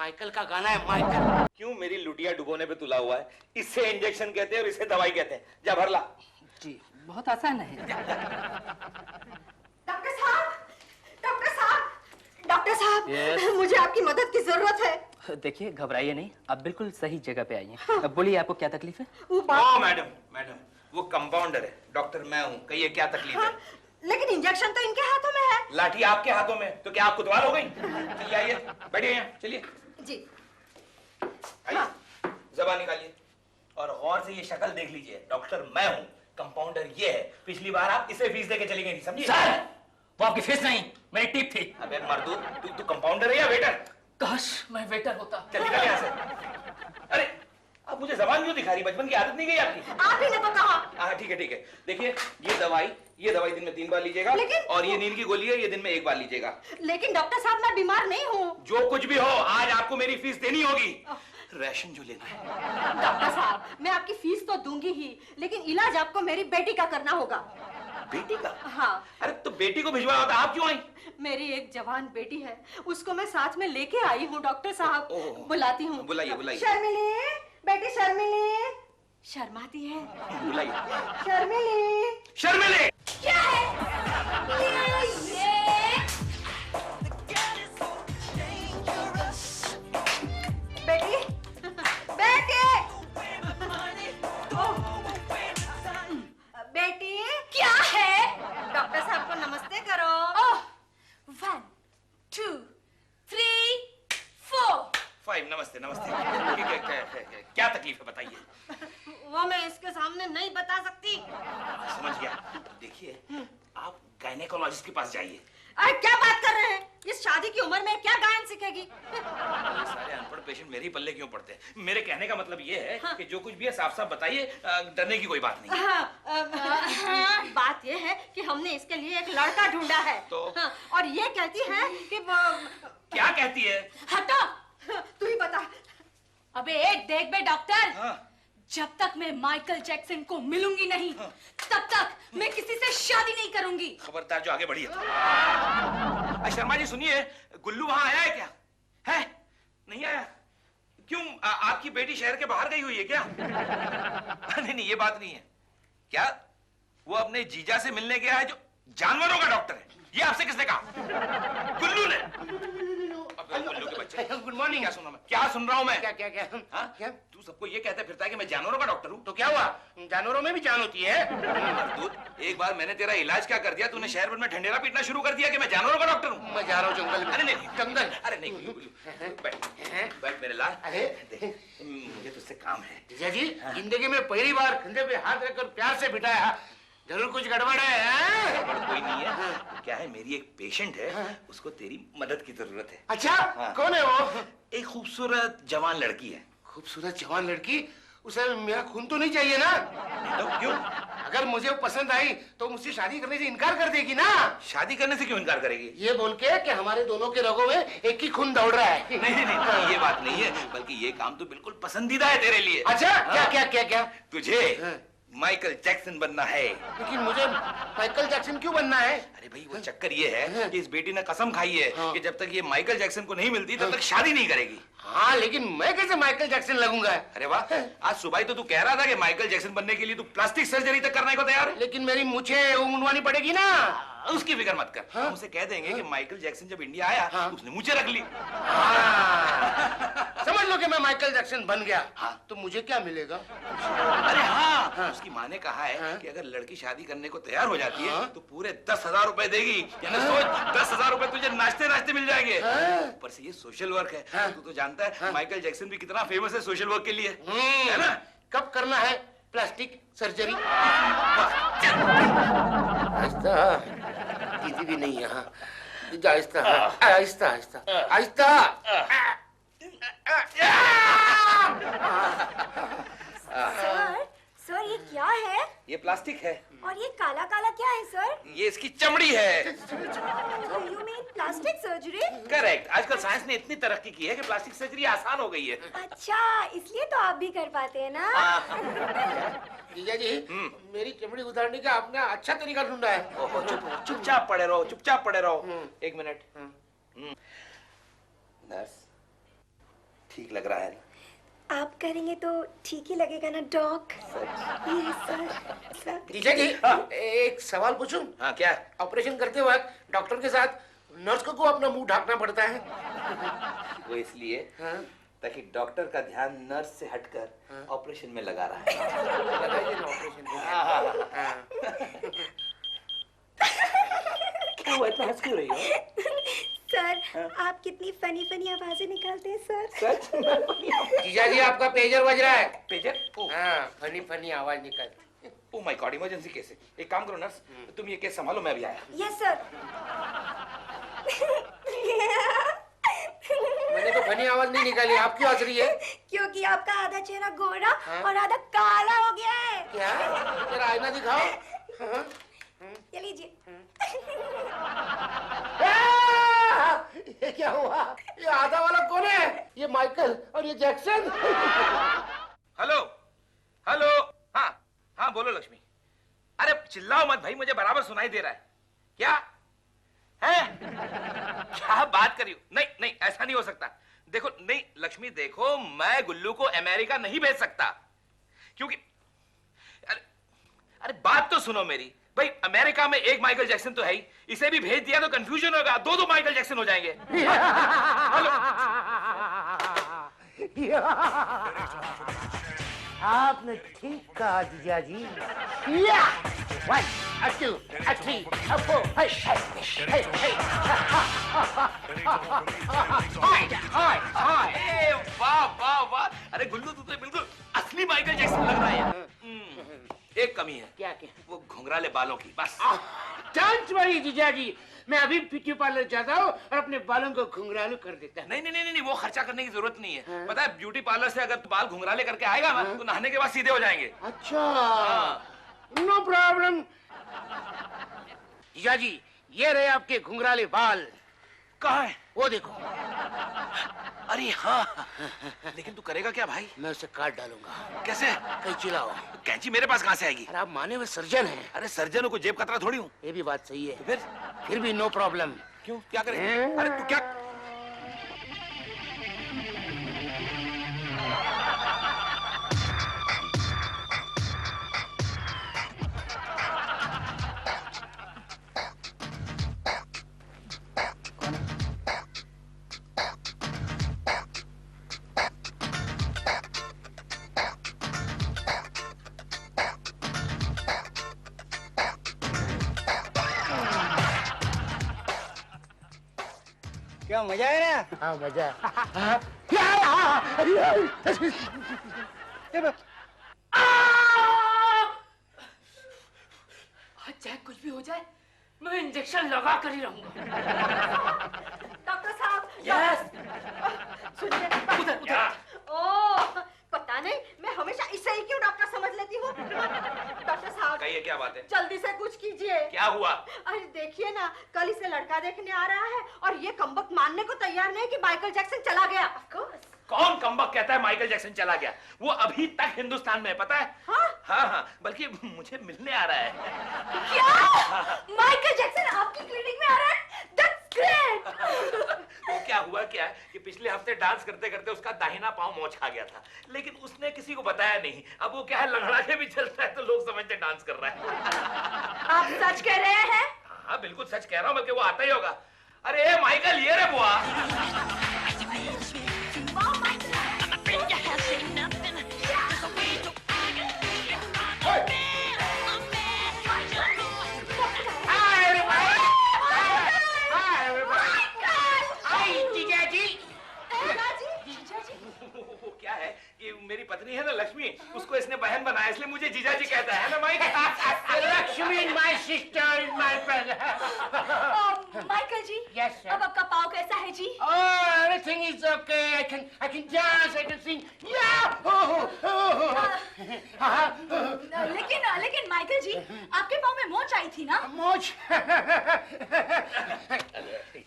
Michael का गाना है, माइकल। क्यों मेरी लुटिया डुबोने पे तुला हुआ है? इससे इंजेक्शन कहते हैं और इसे दवाई कहते हैं। जा भर ला। जी बहुत आसान है। डॉक्टर साहब, डॉक्टर साहब, डॉक्टर साहब, Yes. मुझे आपकी मदद की जरूरत है। देखिए घबराइए नहीं, आप बिल्कुल सही जगह पे आई हैं। अब बोलिए आपको क्या तकलीफ है? वो ओ मैडम, मैडम वो कंपाउंडर है, डॉक्टर मैं हूँ। कहिए क्या तकलीफ है? लेकिन इंजेक्शन तो इनके हाथों में है। लाठी आपके हाथों में, तो क्या आप कुतवाल हो गई? चलिए आइए, बैठिए यहाँ, चलिए। जी। आइए, जबान निकालिए और गौर से ये शक्ल देख लीजिए। डॉक्टर मैं हूँ, कंपाउंडर ये है। पिछली बार आप इसे फीस देके चली गई, समझिए? सर वो आपकी फीस नहीं, मेरी टिप थी। अबे मर्दूद, तू कंपाउंडर है या वेटर? काश मैं वेटर होता। चल निकल यहाँ से। अरे आप मुझे जबान क्यों दिखा रही? बचपन की आदत नहीं गई आपकी? आप ही ने तो कहा। हाँ ठीक है ठीक है। देखिए ये दवाई दिन में 3 बार लीजिएगा। लेकिन- और ये नींद की गोली है, ये दिन में 1 बार लीजिएगा। लेकिन डॉक्टर साहब मैं बीमार नहीं हूँ। जो कुछ भी हो, आज आपको मेरी फीस देनी होगी। राशन जो लेना है। डॉक्टर साहब मैं आपकी फीस तो दूंगी ही, लेकिन इलाज आपको मेरी बेटी का करना होगा। बेटी का? हाँ। अरे तो बेटी को भिजवाया होता, आप क्यों आई? मेरी एक जवान बेटी है, उसको मैं साथ में लेके आई हूँ डॉक्टर साहब। बुलाती हूँ। बुलाइए बुलाइए। शर्मिली, बेटी शर्मिली। शर्माती है। बुलाइए। शर्मिली। शर्मिली। क्या है? बेटी, बेटी, बेटी क्या है? डॉक्टर साहब को नमस्ते करो। 1 2 3 4। 5 नमस्ते नमस्ते। क्या तकलीफ है बताइए? वो मैं इसके सामने नहीं बता सकती। समझ गया। देखिए आप गायनेकोलॉजिस्ट के पास जाइए। अरे क्या बात कर रहे हैं? इस शादी की उम्र में क्या गायन सीखेगी? ये सारे अनपढ़ पेशेंट मेरे ही पल्ले क्यों पड़ते हैं? मेरे कहने का मतलब ये है कि जो कुछ भी है साफ साफ बताइए, डरने की कोई बात नहीं। हाँ, बात ये है कि हमने इसके लिए एक लड़का ढूंढा है। तो? हाँ, और ये कहती है कि क्या कहती है? हटो। तू ही बता। अबे एक देख बे डॉक्टर, हाँ। जब तक मैं माइकल जैक्सन को मिलूंगी नहीं, तब तक मैं किसी से शादी नहीं करूंगी। खबरदार जो आगे बढ़िए। शर्मा जी सुनिए, गुल्लू वहां आया है क्या? है? नहीं आया? क्यों? आपकी बेटी शहर के बाहर गई हुई है क्या? नहीं नहीं ये बात नहीं है। क्या वो अपने जीजा से मिलने गया है जो जानवरों का डॉक्टर है? ये आपसे किसने कहा? गुल्लू ने? गुल्लू के बच्चे। Good morning. क्या सुना मैं? क्या सुन रहा हूं मैं? क्या क्या क्या? हाँ? क्या? तू सबको ये कहता फिरता है कि मैं जानवरों का डॉक्टर हूँ। तो क्या हुआ? जानवरों में भी जान होती है। मर्दूद, एक बार मैंने तेरा इलाज क्या कर दिया, तूने शहर भर में ढंढेरा पीटना शुरू कर दिया कि मैं जानवरों का डॉक्टर हूँ। मैं जा रहा हूँ जंगल में। अरे नहीं जंगल। अरे नहीं गुल्लू, बैठ बैठ मेरे लाल। अरे मुझे तुझसे काम है। जीजा जी, जिंदगी में पहली बार कंधे पे हाथ रखकर प्यार से बिठाया, जरूर कुछ गड़बड़ है। गड़बड़ कोई नहीं है। क्या है, मेरी एक पेशेंट है, उसको तेरी मदद की जरूरत है। अच्छा हाँ। कौन है वो? एक खूबसूरत जवान लड़की है। खूबसूरत जवान लड़की? उसे मेरा खून तो नहीं चाहिए ना? तो क्यों? अगर मुझे पसंद आई तो मुझसे शादी करने से इनकार कर देगी ना? शादी करने से क्यों इनकार करेगी? ये बोल के कि हमारे दोनों के रगों में एक ही खून दौड़ रहा है। नहीं ये बात नहीं है, बल्कि ये काम तो बिल्कुल पसंदीदा है तेरे लिए। अच्छा क्या क्या क्या क्या? तुझे माइकल जैक्सन बनना है। लेकिन मुझे माइकल जैक्सन क्यों बनना है? अरे भाई वो चक्कर ये है कि इस बेटी ने कसम खाई है हाँ। कि जब तक ये माइकल जैक्सन को नहीं मिलती तब तक शादी नहीं करेगी। हाँ लेकिन मैं कैसे माइकल जैक्सन लगूंगा? अरे वाह, आज सुबह ही तो तू कह रहा था कि माइकल जैक्सन बनने के लिए तू प्लास्टिक सर्जरी तक करने को तैयार है। लेकिन मेरी मुझे वो मुंडवानी पड़ेगी ना। उसकी फिक्र मत कर। हाँ? हम उसे कह देंगे कि माइकल जैक्सन जब इंडिया आया हाँ? उसने मुझे रख ली। समझ लो कि मैं माइकल जैक्सन बन गया। हाँ? तो मुझे क्या मिलेगा? अरे हाँ, उसकी माँ ने कहा है कि अगर लड़की शादी करने को तैयार हो जाती है तो पूरे 10,000 रुपए देगी। यानी सोच 10,000 रुपए तुझे नाचते नाचते मिल जाएंगे। ऊपर से ये सोशल वर्क है। तू तो जानता है माइकल जैक्सन भी कितना फेमस है सोशल वर्क के लिए, है ना? कब करना है प्लास्टिक सर्जरी? आहिस्ता, दीदी भी नहीं यहाँ। आहिस्ता आहिस्ता आहिस्ता आहिस्ता। सर ये क्या है? ये प्लास्टिक है। और ये काला काला क्या है सर? ये इसकी चमड़ी है। You mean plastic surgery? Correct. आजकल साइंस ने इतनी तरक्की की है कि प्लास्टिक सर्जरी आसान हो गई है। अच्छा इसलिए तो आप भी कर पाते हैं ना? जीजा जी, मेरी चमड़ी उतारने का आपने अच्छा तरीका ढूंढा है। ओहो, चुपचाप पड़े रहो, चुपचाप पड़े रहो। 1 मिनट। नर्स, ठीक लग रहा है। आप करेंगे तो ठीक ही लगेगा ना डॉक? Yes sir. सर जीजा जी, एक सवाल पूछूं? हाँ क्या? ऑपरेशन करते वक्त डॉक्टर के साथ नर्स को अपना मुंह ढकना पड़ता है? वो इसलिए हाँ? ताकि डॉक्टर का ध्यान नर्स से हटकर ऑपरेशन में लगा रहा है। लगाइए ना ऑपरेशन को। हाँ। क्या हुआ, इतना हंस क्यों रही हो? सर आप कितनी फनी फनी आवाजें निकालते हैं सर। सच? जीजा जी, आपका पेजर बज रहा है। पेजर? हाँ, फनी फनी आवाज निकल। Oh my God, emergency case है। एक काम करो नर्स, तुम ये केस संभालो, मैं अभी आया। Yes sir. मैंने तो फनी आवाज नहीं निकाली, आप क्यों हंस रही है? क्योंकि आपका आधा चेहरा गोरा और आधा काला हो गया है। क्या? जरा आईना दिखाओ। हाँ? ये लीजिए। ये क्या हुआ? ये आधा वाला कौन है? ये माइकल और ये जैक्सन। Hello hello. हाँ हाँ बोलो लक्ष्मी। अरे चिल्लाओ मत भाई, मुझे बराबर सुनाई दे रहा है। क्या है? क्या बात करी? नहीं नहीं, ऐसा नहीं हो सकता। देखो नहीं लक्ष्मी, देखो मैं गुल्लू को अमेरिका नहीं भेज सकता, क्योंकि अरे बात तो सुनो मेरी भाई। अमेरिका में एक माइकल जैक्सन तो है ही, इसे भी भेज दिया तो कंफ्यूजन होगा, दो माइकल जैक्सन हो जाएंगे। हेलो। आपने ठीक कहा जीजा जी। One, a two, a three, a four. Hey, hey, hey, hey. वाह वाह वाह। अरे गुल्लू तू तो बिल्कुल असली माइकल जैक्सन लग रहा है। एक कमी है। क्या क्या? वो घुंघराले बालों की, बस। डोंट वरी जीजा जी, मैं अभी ब्यूटी पार्लर जाता हूँ और अपने बालों को घुंघरालू कर देता हूँ। नहीं नहीं नहीं नहीं, वो खर्चा करने की जरूरत नहीं है। पता है ब्यूटी पार्लर से अगर बाल घुंघराले करके आएगा ना, तो नहाने के बाद सीधे हो जाएंगे। अच्छा, नो प्रॉब्लम। जीजा जी, ये रहे आपके घुंघराले बाल। कहाँ है? वो देखो। अरे हाँ, लेकिन तू करेगा क्या भाई? मैं उसे काट डालूंगा। कैसे? कहीं चिल्लाओ। कैंची मेरे पास कहाँ से आएगी? अरे आप माने हुए सर्जन हैं। अरे सर्जन को जेब कतरा थोड़ी हूँ। ये भी बात सही है। फिर भी नो प्रॉब्लम। क्यों, क्या करेंगे? अरे तू क्या? क्या मजा है ना? हाँ मजा। आज चाहे कुछ भी हो जाए, मैं इंजेक्शन लगा कर ही रहूंगा। डॉक्टर साहब। यस। सुनिए। उधर उधर। ओह, पता नहीं मैं हमेशा इसे ही क्यों डॉक्टर समझ लेती हूँ। डॉक्टर साहब, कहिए क्या बात है? जल्दी से कुछ कीजिए। क्या हुआ? अरे देखिए ना, कल इसे लड़का देखने आ रहा है और ये कमबख्त मानने को तैयार नहीं कि माइकल जैक्सन चला गया। Of course। कौन कमबख्त कहता है माइकल जैक्सन चला गया? वो अभी तक हिंदुस्तान में है, पता है? हाँ? हाँ हाँ, बल्कि मुझे मिलने आ रहा है। क्या? माइकल जैक्सन आपकी क्लिनिक में आ रहा है? That's great। वो क्या हुआ क्या है कि पिछले हफ्ते डांस करते करते उसका दाहिना पांव मोच खा गया था, लेकिन उसने किसी को बताया नहीं। अब वो क्या है, लंगड़ा के भी चलता है तो लोग समझते डांस कर रहा है। आप सच कह रहे हैं? हाँ बिल्कुल सच कह रहा हूँ, बल्कि वो आता ही होगा। अरे माइकल, ये रे बुआ। क्या है कि मेरी पत्नी है ना लक्ष्मी, उसको इसने बहन बनाया, इसलिए मुझे जीजा जी कहता है ना Mike. Lakshmi my sister is my brother. Michael ji. Yes, sir. अब आपका पाँव कैसा है जी? Oh, everything is okay. I can dance. I can sing. Yeah. लेकिन माइकल जी, आपके पाँव में मोच आई थी ना? मोच।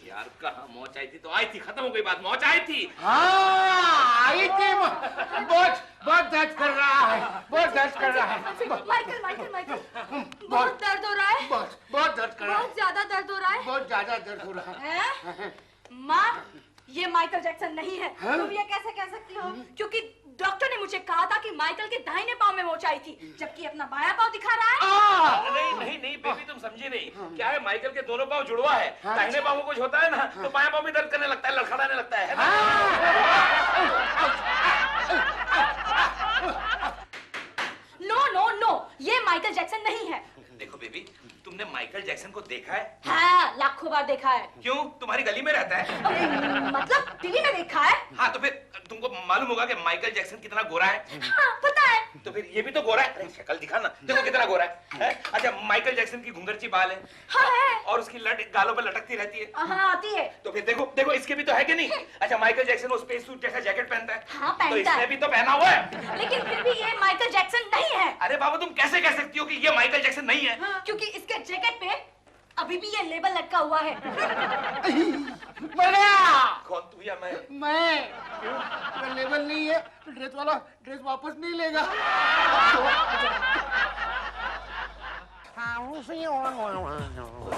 यार कहाँ मोच आई थी? तो आई थी, खत्म हो गई बात। मोच आई थी। हाँ, आई थी। बहुत दर्द कर रहा है। बहुत दर्द कर रहा है। माइकल, बहुत दर्द हो रहा है? बहुत दर्द कर रहा है। बहुत ज्यादा दर्द हो रहा है? बहुत ज्यादा दर्द हो रहा है। माँ, ये माइकल जैक्सन नहीं है। तुम ये कैसे कह सकती हो? क्योंकि डॉक्टर ने मुझे कहा था कि माइकल के दाहिने पाँव में मोच आई थी, जबकि अपना बायां पाँव दिखा रहा है। नहीं नहीं नहीं बेबी, तुम समझी नहीं। क्या है, माइकल के दोनों पाँव जुड़वा है। दाहिने पाँव को कुछ होता है ना तो बायां पाँव भी दर्द करने लगता है, लड़खड़ाने लगता है ना? नो नो नो, ये माइकल जैक्सन नहीं है। देखो बेबी, तुमने माइकल जैक्सन को देखा है? हाँ, लाखों बार देखा है। क्यों, तुम्हारी गली में रहता है? मतलब टीवी में देखा है। हाँ, तो फिर तुमको मालूम होगा कि माइकल जैक्सन कितना गोरा है। हाँ, पता है। तो फिर ये भी तो गोरा है। अरे शक्ल दिखा ना, देखो कितना गोरा है? अच्छा, माइकल जैक्सन की घुंघरची बाल है। हाँ है। और उसकी लट गालों पे लटकती रहती है। हाँ, आती है। तो फिर देखो देखो, इसके भी तो है कि नहीं? अच्छा, माइकल जैक्सन वो स्पेस सूट जैसा जैकेट पहनता है। हाँ, पहनता तो इसने है। भी तो पहना हुआ है। लेकिन फिर भी ये माइकल जैक्सन नहीं है। अरे बाबा, तुम कैसे कह सकती हो कि ये माइकल जैक्सन नहीं है? क्योंकि इसके जैकेट पे अभी भी ये लेबल लटका हुआ है। कौन, तू या मैं? मैं लेवल नहीं है, ड्रेस वाला ड्रेस वापस नहीं लेगा।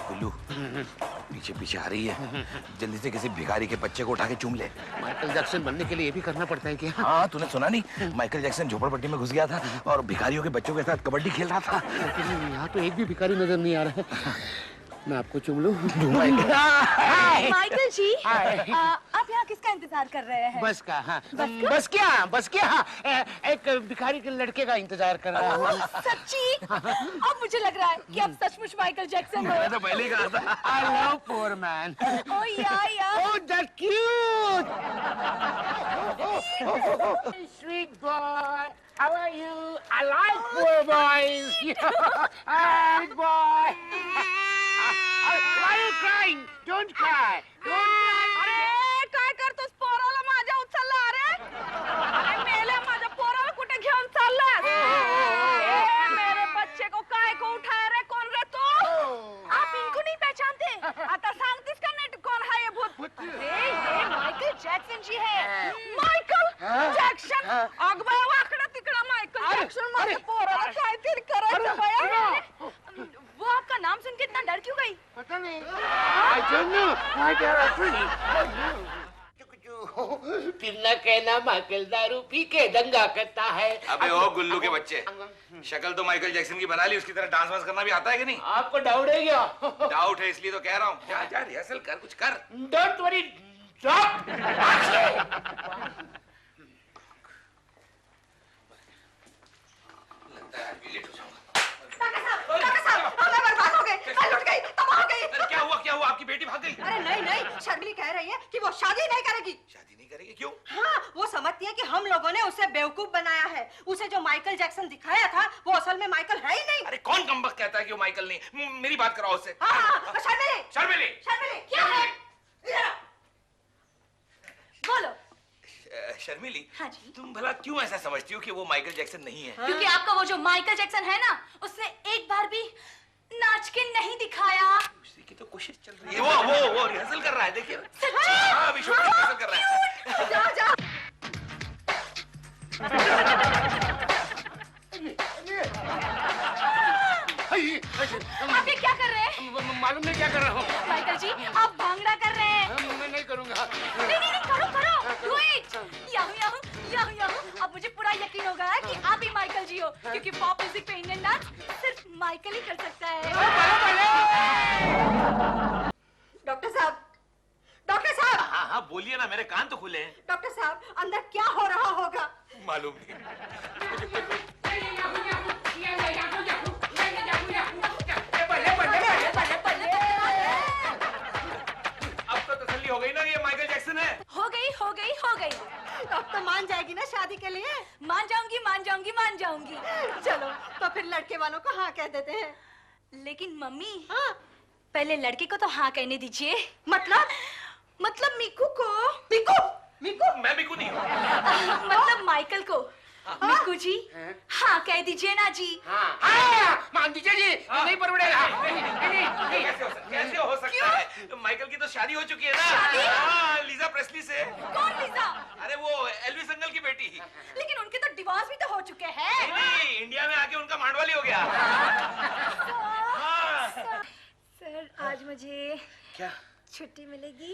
गुल्लू पीछे पीछे आ रही है, जल्दी से किसी भिखारी के बच्चे को उठा के चूम ले। माइकल जैक्सन बनने के लिए ये भी करना पड़ता है क्या? हाँ, तूने सुना नहीं, माइकल जैक्सन झोपड़पट्टी में घुस गया था और भिखारियों के बच्चों के साथ कबड्डी खेल रहा था। लेकिन यहाँ तो एक भी भिखारी नजर नहीं आ रहा है। मैं आपको चूम लूं? माइकल जी, आप यहाँ किसका इंतजार कर रहे हैं? बस का। हाँ, बस क्या एक भिखारी के लड़के का इंतजार कर रहा हूँ। सच्ची? अब मुझे लग रहा है कि आप सचमुच माइकल जैक्सन हो। मैं तो पहले ही कहा था। I love poor man. Oh yeah. Oh, that cute. Sweet boy, how are you? I like poor boys. Sweet boy. Why are you crying? Don't cry. Don't cry. अरे काय करतोस पोराला माझ्या उचलला? अरे मेले माझ्या पोराला कुठे घेऊन चाललास? मेरे बच्चे को काय को उठाया रे? कौन रे तू? आप इनको नहीं पहचानते? आता सांगतीस का नेट कौन है ये भूत? ये माइकल जैक्सन जी है। Michael Jackson? अग बाया वाकडा तिकडा माइकल जैक्सन माझ्या पोराला काहीतरी करायचं बाया। वो आपका नाम सुन के इतना डर क्यों गई? पता नहीं। I don't know. Why they are afraid? फिर न कहना माइकल दारू पी के दंगा करता है। अबे ओ गुल्लू के बच्चे, शक्ल तो माइकल जैक्सन की बना ली, उसकी तरह डांस वांस करना भी आता है कि नहीं? आपको डाउट है क्या? डाउट है इसलिए तो कह रहा हूँ। जा जा रिहर्सल कर, कुछ कर। Don't worry, stop. लगता है अभी लेट हो जाऊंगा। डॉक्टर साहब, मैं बर्बाद हो गई, मैं लुट गई, तबाह हो गई। अरे क्या हुआ, आपकी बेटी भाग गई? अरे नहीं, शर्मिली कह रही है कि वो शादी नहीं करेगी। शादी नहीं करेगी? क्यों? हाँ, वो समझती है कि हम लोगों ने उसे बेवकूफ बनाया है। उसे जो माइकल जैक्सन दिखाया था वो असल में माइकल है ही नहीं। अरे कौन कमबख्त कहता है कि वो माइकल नहीं? मेरी बात कराओ उससे। हाँ, शर्मिली, शर्मिली, क्या है? इधर आओ। बोलो। शर्मिली, हाँ जी। तुम भला क्यों ऐसा समझती हो कि वो माइकल जैक्सन नहीं है? क्योंकि आपका वो जो माइकल जैक्सन है ना, उसने एक बार भी नाच के नहीं दिखाया। उसी की तो कोशिश चल रही है। वो रिहर्सल कर रहा है, देखिए। हाँ, अभी शूटिंग रिहर्सल कर रहा है। जा। आप ये क्या कर रहे हैं? मालूम नहीं क्या कर रहा हूँ। माइकल जी, आप भांगड़ा कर रहे हैं। मैं नहीं करूँगा। नहीं, करो। Do it. याहू। अब मुझे पूरा यकीन हो गया है कि आप ही माइकल जी हो, क्योंकि पॉप म्यूजिक पे इंडियन डांस सिर्फ माइकल ही कर सकता है। डॉक्टर साहब। हाँ, बोलिए ना, मेरे कान तो खुले हैं। डॉक्टर साहब, अंदर क्या हो रहा होगा? मालूम नहीं। अब तो तसल्ली हो गई ना, ये माइकल जैक्सन है। हो गई। अब तो मान जाएगी ना शादी के लिए? मान जाऊंगी। चलो, तो फिर लड़के वालों को हाँ कह देते हैं। लेकिन मम्मी, हाँ? पहले लड़के को तो हाँ कहने दीजिए। मतलब मीकू को? मीकू? मैं भी नहीं हूँ। मतलब माइकल को। मीकू जी, हाँ कह दीजिए ना जी। हाँ, मान दीजिए जी। नहीं परवड़ेगा। कैसे हो सकता है? माइकल की तो शादी हो चुकी है ना। शादी? हाँ, लीजा प्रेस्ली से। कौन लीजा? अरे वो एल्विस अंकल की बेटी। लेकिन उनके तो डिवोर्स भी तो हो चुके हैं। नहीं, इंडिया में आके उनका मांडवाली हो गया। हाँ। सर, आज मुझे क्या? छुट्टी मिलेगी?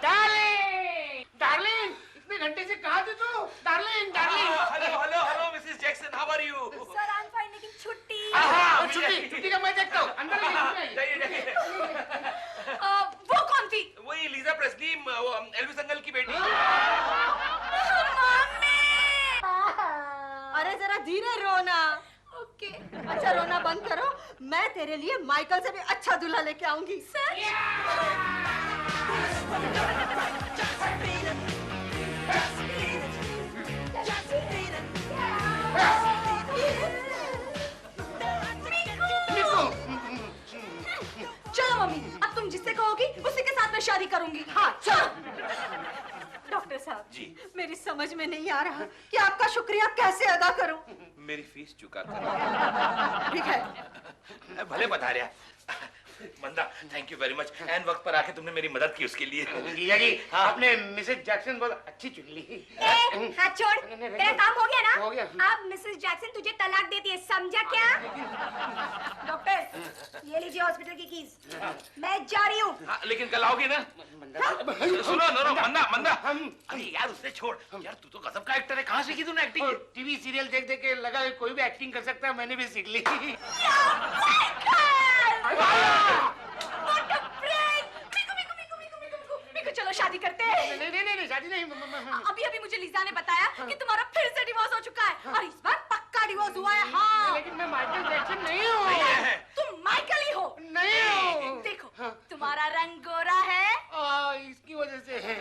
डार्लिंग, डार्लिंग, इतने घंटे से कहाँ थे तू? Darling, darling. Hello hello hello Mrs Jackson, how are you? Sir I am fine, लेकिन छुट्टी। छुट्टी का मैं देखता हूँ। अंदर जाइए। जाइए जाइए। वो कौन थी? वही लीजा प्रेस्ली, एल्विस अंकल की बेटी। अरे जरा धीरे रोना। ओके। अच्छा रोना बंद करो, मैं तेरे लिए माइकल से भी अच्छा दूल्हा लेके आऊंगी। चलो मम्मी, अब तुम जिससे कहोगी उसी के साथ मैं शादी करूंगी। हाँ चलो। डॉक्टर साहब जी। मेरी समझ में नहीं आ रहा कि आपका शुक्रिया कैसे अदा करूं। मेरी फीस चुका कर। ठीक है। भले बता रहा। Manda, thank you very much. एन वक्त पर आके तुमने मेरी मदद की उसके लिए। जीजा जी, आपने मिसेस जैक्सन बहुत अच्छी चुन ली। हाथ छोड़। तेरा काम हो गया ना? हो गया। अब मिसेस जैक्सन तुझे तलाक देती है, समझा क्या? डॉक्टर, ये लीजिए हॉस्पिटल की कीज। मैं जा रही हूँ। हाँ, लेकिन कल आओगी ना? सुनो नो नो, मंदा मंदा, अरे यार उसने छोड़। यार तू तो गजब का एक्टर है, कहाँ सीखी तूने एक्टिंग? टीवी सीरियल देख देख के लगा कि कोई भी एक्टिंग कर सकता है, मैंने भी सीख ली। मिकू, चलो शादी करते हैं। नहीं शादी नहीं। अभी अभी मुझे लीजा ने बताया कि तुम्हारा फिर से डिवोर्स हो चुका है और इस बार पक्का डिवोर्स हुआ है। हाँ, लेकिन मैं माइकल जैक्सन नहीं हूँ। नहीं है। तुम माइकल ही हो। नहीं हूँ। देखो, तुम्हारा रंग गोरा है, इसकी वजह से है।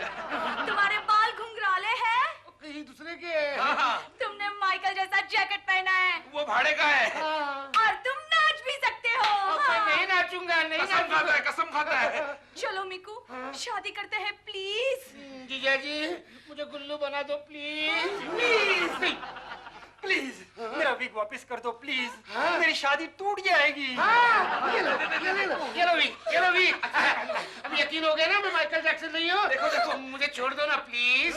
तुम्हारे बाल घुंघराले हैं, कहीं दूसरे के है। हाँ, तुमने माइकल जैसा जैकेट पहना है वो भाड़े का है। और तुम नाच भी सकते हो। मैं नहीं नाचूंगा, नहीं कसम खाता है, कसम खाता है। चलो मिकू, शादी करते हैं प्लीज। जीजा जी, मुझे गुल्लू बना दो प्लीज। प्लीज प्लीज मेरा विग वापस कर दो प्लीज। मेरी शादी टूट जाएगी। ये लो भी। अब यकीन हो गया ना मैं माइकल जैक्सन नहीं हूँ। देखो देखो, मुझे छोड़ दो ना प्लीज।